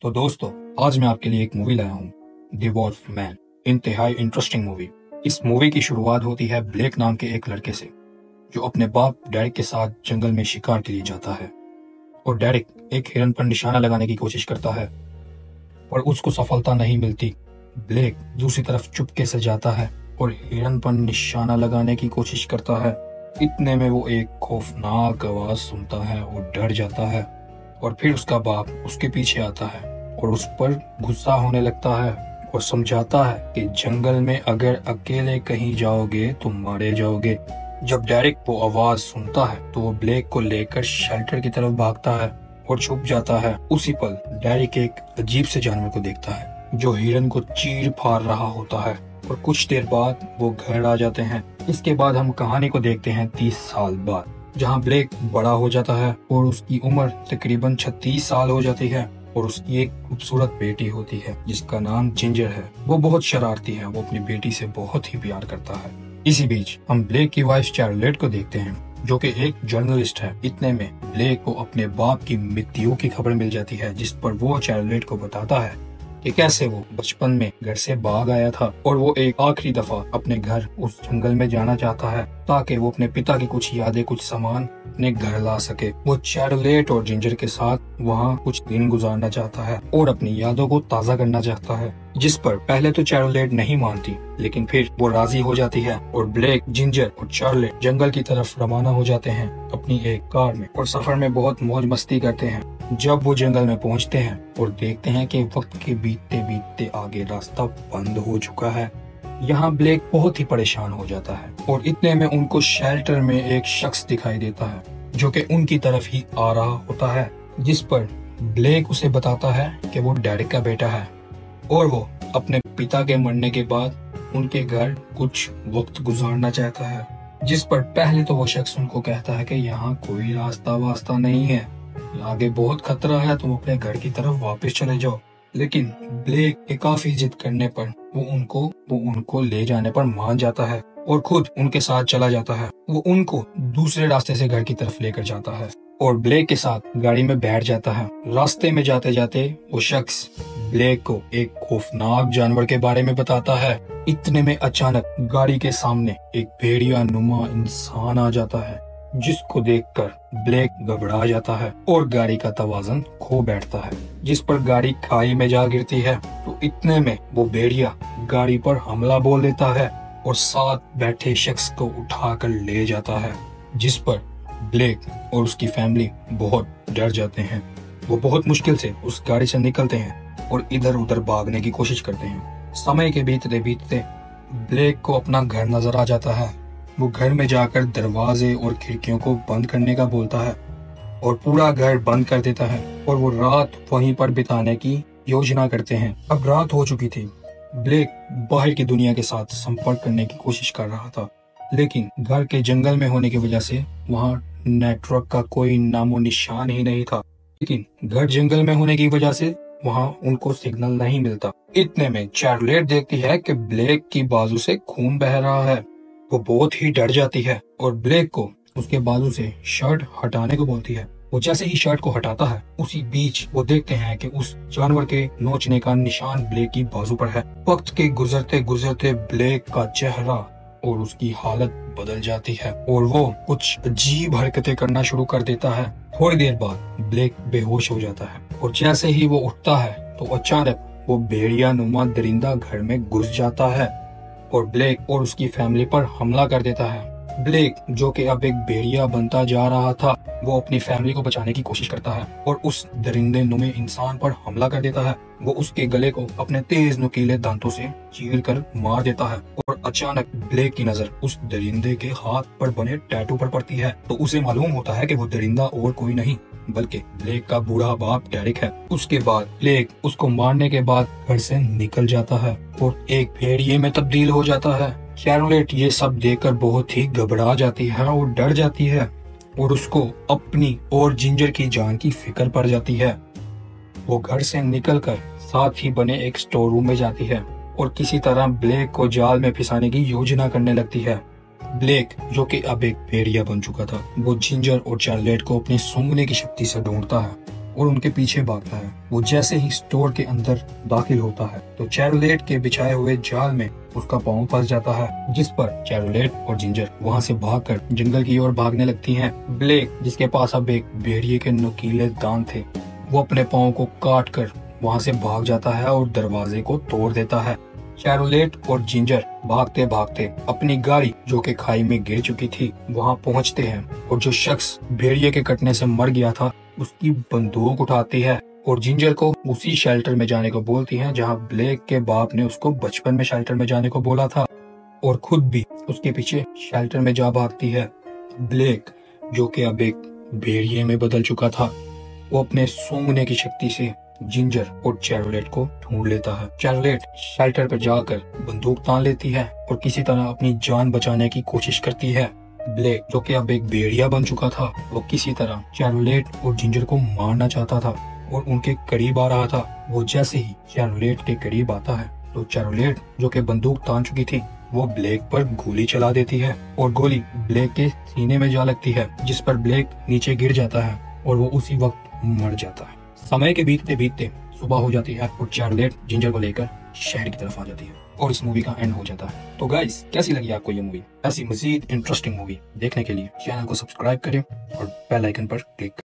तो दोस्तों, आज मैं आपके लिए एक मूवी लाया हूँ, द वॉल्फ मैन। इंतहाई इंटरेस्टिंग मूवी। इस मूवी की शुरुआत होती है ब्लेक नाम के एक लड़के से, जो अपने बाप डेरिक के साथ जंगल में शिकार के लिए जाता है। और डेरिक एक हिरन पर निशाना लगाने की कोशिश करता है, पर उसको सफलता नहीं मिलती। ब्लेक दूसरी तरफ चुपके से जाता है और हिरन पर निशाना लगाने की कोशिश करता है। इतने में वो एक खौफनाक आवाज सुनता है और डर जाता है। और फिर उसका बाप उसके पीछे आता है और उस पर गुस्सा होने लगता है और समझाता है कि जंगल में अगर अकेले कहीं जाओगे तो मारे जाओगे। जब डेरिक वो आवाज सुनता है तो वो ब्लेक को लेकर शेल्टर की तरफ भागता है और छुप जाता है। उसी पल डेरिक एक अजीब से जानवर को देखता है जो हिरन को चीर फाड़ रहा होता है। और कुछ देर बाद वो घर आ जाते हैं। इसके बाद हम कहानी को देखते हैं 30 साल बाद, जहाँ ब्लेक बड़ा हो जाता है और उसकी उम्र तकरीबन 36 साल हो जाती है। और उसकी एक खूबसूरत बेटी होती है जिसका नाम जिंजर है। वो बहुत शरारती है, वो अपनी बेटी से बहुत ही प्यार करता है। इसी बीच हम ब्लेक की वाइफ चार्लेट को देखते हैं, जो कि एक जर्नलिस्ट है। इतने में ब्लेक को अपने बाप की मृत्यु की खबर मिल जाती है, जिस पर वो चार्लेट को बताता है कि कैसे वो बचपन में घर से भाग आया था और वो एक आखिरी दफा अपने घर उस जंगल में जाना चाहता है ताकि वो अपने पिता की कुछ यादें, कुछ सामान अपने घर ला सके। वो चार्लेट और जिंजर के साथ वहाँ कुछ दिन गुजारना चाहता है और अपनी यादों को ताज़ा करना चाहता है, जिस पर पहले तो चार्लेट नहीं मानती, लेकिन फिर वो राजी हो जाती है। और ब्लेक, जिंजर और चार्लेट जंगल की तरफ रवाना हो जाते हैं अपनी एक कार में और सफर में बहुत मौज मस्ती करते हैं। जब वो जंगल में पहुंचते हैं और देखते हैं कि वक्त के बीतते बीतते आगे रास्ता बंद हो चुका है, यहाँ ब्लेक बहुत ही परेशान हो जाता है। और इतने में उनको शेल्टर में एक शख्स दिखाई देता है जो कि उनकी तरफ ही आ रहा होता है, जिस पर ब्लेक उसे बताता है कि वो डेरिक का बेटा है और वो अपने पिता के मरने के बाद उनके घर कुछ वक्त गुजारना चाहता है। जिस पर पहले तो वो शख्स उनको कहता है कि यहाँ कोई रास्ता वास्ता नहीं है, आगे बहुत खतरा है, तुम अपने घर की तरफ वापस चले जाओ। लेकिन ब्लेक के काफी जिद करने पर वो उनको ले जाने पर मान जाता है और खुद उनके साथ चला जाता है। वो उनको दूसरे रास्ते से घर की तरफ लेकर जाता है और ब्लेक के साथ गाड़ी में बैठ जाता है। रास्ते में जाते जाते वो शख्स ब्लेक को एक खौफनाक जानवर के बारे में बताता है। इतने में अचानक गाड़ी के सामने एक भेड़िया नुमा इंसान आ जाता है, जिसको देखकर ब्लेक घबरा जाता है और गाड़ी का तवाज़ुन खो बैठता है, जिस पर गाड़ी खाई में जा गिरती है। तो इतने में वो भेड़िया गाड़ी पर हमला बोल देता है और साथ बैठे शख्स को उठाकर ले जाता है, जिस पर ब्लेक और उसकी फैमिली बहुत डर जाते हैं। वो बहुत मुश्किल से उस गाड़ी से निकलते हैं और इधर उधर भागने की कोशिश करते हैं। समय के बीतते बीतते ब्लेक को अपना घर नजर आ जाता है। वो घर में जाकर दरवाजे और खिड़कियों को बंद करने का बोलता है और पूरा घर बंद कर देता है और वो रात वहीं पर बिताने की योजना करते हैं। अब रात हो चुकी थी। ब्लेक बाहर की दुनिया के साथ संपर्क करने की कोशिश कर रहा था, लेकिन घर के जंगल में होने की वजह से वहाँ नेटवर्क का कोई नामो निशान ही नहीं था। लेकिन घर जंगल में होने की वजह से वहाँ उनको सिग्नल नहीं मिलता। इतने में चार्लेट देखती है कि ब्लेक की बाजू से खून बह रहा है। वो बहुत ही डर जाती है और ब्लेक को उसके बाजू से शर्ट हटाने को बोलती है। वो जैसे ही शर्ट को हटाता है, उसी बीच वो देखते हैं कि उस जानवर के नोचने का निशान ब्लेक की बाजू पर है। वक्त के गुजरते गुजरते ब्लेक का चेहरा और उसकी हालत बदल जाती है और वो कुछ अजीब हरकतें करना शुरू कर देता है। थोड़ी देर बाद ब्लेक बेहोश हो जाता है और जैसे ही वो उठता है तो अचानक वो भेड़िया नुमा दरिंदा घर में घुस जाता है और ब्लेक और उसकी फैमिली पर हमला कर देता है। ब्लेक, जो कि अब एक भेड़िया बनता जा रहा था, वो अपनी फैमिली को बचाने की कोशिश करता है और उस दरिंदे नुमे इंसान पर हमला कर देता है। वो उसके गले को अपने तेज नुकीले दांतों से चीर कर मार देता है और अचानक ब्लेक की नजर उस दरिंदे के हाथ पर बने टैटू पर पड़ती है। तो उसे मालूम होता है कि वो दरिंदा और कोई नहीं बल्कि ब्लेक का बूढ़ा बाप डेरिक है। उसके बाद ब्लेक उसको मारने के बाद घर से निकल जाता है और एक भेड़िए में तब्दील हो जाता है। चार्लेट ये सब देखकर बहुत ही घबरा जाती है और डर जाती है और उसको अपनी और जिंजर की जान की फिक्र पड़ जाती है। वो घर से निकलकर साथ ही बने एक स्टोर रूम में जाती है और किसी तरह ब्लेक को जाल में फंसाने की योजना करने लगती है। ब्लेक, जो कि अब एक भेड़िया बन चुका था, वो जिंजर और चार्लेट को अपनी सूंघने की शक्ति से ढूंढता है और उनके पीछे भागता है। वो जैसे ही स्टोर के अंदर दाखिल होता है तो चैरोलेट के बिछाए हुए जाल में उसका पाँव फंस जाता है, जिस पर चैरोलेट और जिंजर वहाँ से भागकर जंगल की ओर भागने लगती हैं। ब्लेक, जिसके पास अब एक भेड़िए के नुकीले दांत थे, वो अपने पाँव को काट कर वहाँ से भाग जाता है और दरवाजे को तोड़ देता है। चैरोलेट और जिंजर भागते भागते अपनी गाड़ी, जो कि खाई में गिर चुकी थी, वहाँ पहुँचते हैं और जो शख्स भेड़िए के कटने से मर गया था उसकी बंदूक उठाती है और जिंजर को उसी शेल्टर में जाने को बोलती है जहाँ ब्लेक के बाप ने उसको बचपन में शेल्टर में जाने को बोला था, और खुद भी उसके पीछे शेल्टर में जा भागती है। ब्लेक, जो कि अब एक भेड़िए में बदल चुका था, वो अपने सूंघने की शक्ति से जिंजर और चैरोलेट को ढूंढ लेता है। चैरोलेट शेल्टर पर जाकर बंदूक तान लेती है और किसी तरह अपनी जान बचाने की कोशिश करती है। ब्लेक, जो कि अब एक भेड़िया बन चुका था, वो किसी तरह चैरोलेट और जिंजर को मारना चाहता था और उनके करीब आ रहा था। वो जैसे ही चैरोलेट के करीब आता है तो चैरोलेट, जो कि बंदूक तान चुकी थी, वो ब्लेक पर गोली चला देती है और गोली ब्लेक के सीने में जा लगती है, जिस पर ब्लेक नीचे गिर जाता है और वो उसी वक्त मर जाता है। समय के बीतते बीतते सुबह हो जाती है और चैरोलेट जिंजर को लेकर शहर की तरफ आ जाती है और इस मूवी का एंड हो जाता है। तो गाइस, कैसी लगी आपको ये मूवी? ऐसी मजीद इंटरेस्टिंग मूवी देखने के लिए चैनल को सब्सक्राइब करें और बेल आइकन पर क्लिक करें।